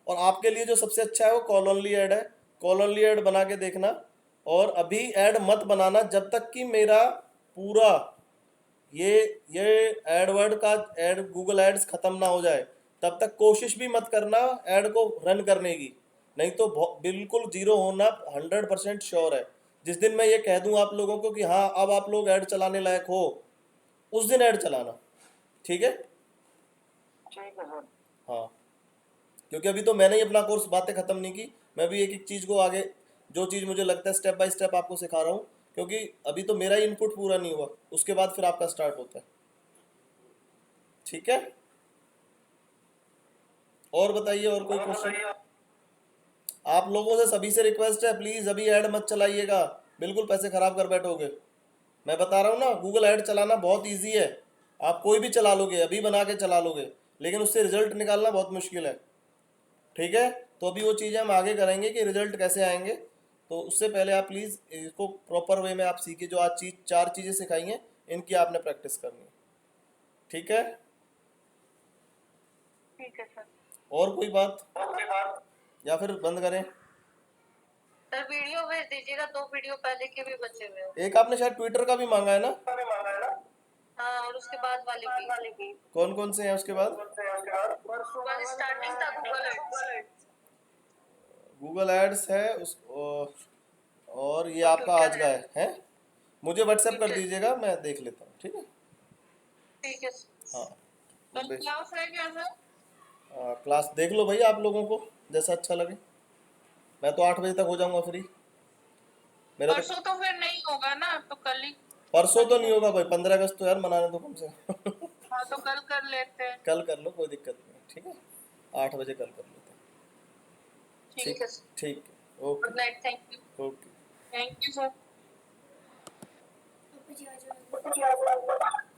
Speaker 1: और आपके लिए जो सबसे अच्छा है वो कॉल ओनली ऐड है, कॉल ओनली ऐड बना के देखना। और अभी ऐड मत बनाना जब तक कि मेरा पूरा ये ये एडवर्ड का ऐड गूगल एड्स ख़त्म ना हो जाए, तब तक कोशिश भी मत करना ऐड को रन करने की, नहीं तो बिल्कुल जीरो होना 100% श्योर है। जिस दिन मैं ये कह दूं आप लोगों को कि हाँ अब आप लोग ऐड चलाने लायक हो, उस दिन ऐड चलाना। ठीक है?
Speaker 2: ठीक है सर।
Speaker 1: हाँ, क्योंकि अभी तो मैंने ही अपना कोर्स बातें ख़त्म नहीं की, मैं भी एक एक चीज़ को आगे, जो चीज़ मुझे लगता है स्टेप बाय स्टेप आपको सिखा रहा हूँ, क्योंकि अभी तो मेरा इनपुट पूरा नहीं हुआ, उसके बाद फिर आपका स्टार्ट होता है। ठीक है, और बताइए, और कोई क्वेश्चन? आप लोगों से सभी से रिक्वेस्ट है, प्लीज़ अभी ऐड मत चलाइएगा, बिल्कुल पैसे ख़राब कर बैठोगे। मैं बता रहा हूँ ना, गूगल ऐड चलाना बहुत ईजी है, आप कोई भी चला लोगे, अभी बना के चला लोगे, लेकिन उससे रिजल्ट निकालना बहुत मुश्किल है। ठीक है, तो अभी वो चीज़ें हम आगे करेंगे कि रिजल्ट कैसे आएंगे, तो उससे पहले आप प्लीज़ इसको प्रॉपर वे में आप सीखिए, जो आज 4 चीज़ें सिखाई हैं इनकी आपने प्रैक्टिस करनी है। ठीक है,
Speaker 3: ठीक है सर।
Speaker 1: और कोई बात, या फिर बंद करें?
Speaker 3: सर वीडियो भेज दीजिएगा, 2 वीडियो पहले के भी बचे हुए हैं।
Speaker 1: एक आपने शायद ट्विटर का भी मांगा है ना?
Speaker 3: हाँ, और उसके बाद वाले भी।
Speaker 1: कौन कौन से हैं उसके बाद?
Speaker 2: परसों
Speaker 3: बस स्टार्टिंग था गूगल एड्स।
Speaker 1: गूगल एड्स है उस और ये आपका आज का है? मुझे व्हाट्सएप कर दीजिएगा, मैं देख लेता हूँ, ठीक है?
Speaker 3: ठीक है।
Speaker 1: हाँ
Speaker 3: कल क्लास है क्या सर?
Speaker 1: क्लास देख लो भाई, आप लोगों को जैसा अच्छा लगे। मैं तो 8 बजे तक हो जाऊंगा फ्री। मेरा तो
Speaker 3: परसों तो फिर नहीं होगा ना, तो कल ही।
Speaker 1: परसों तो नहीं होगा भाई, 15 अगस्त तो यार मनाने दो कम से कम।
Speaker 3: हाँ तो कल कर लेते हैं।
Speaker 1: कल कर लो, कोई दिक्कत नहीं है, ठीक है? 8 बजे कल कर लेते हैं।
Speaker 3: ठीक
Speaker 1: ठीक,
Speaker 3: है।
Speaker 1: ठीक है,
Speaker 3: good
Speaker 1: okay.
Speaker 3: Night. Thank you.
Speaker 1: Okay.
Speaker 3: Thank you sir.
Speaker 2: है।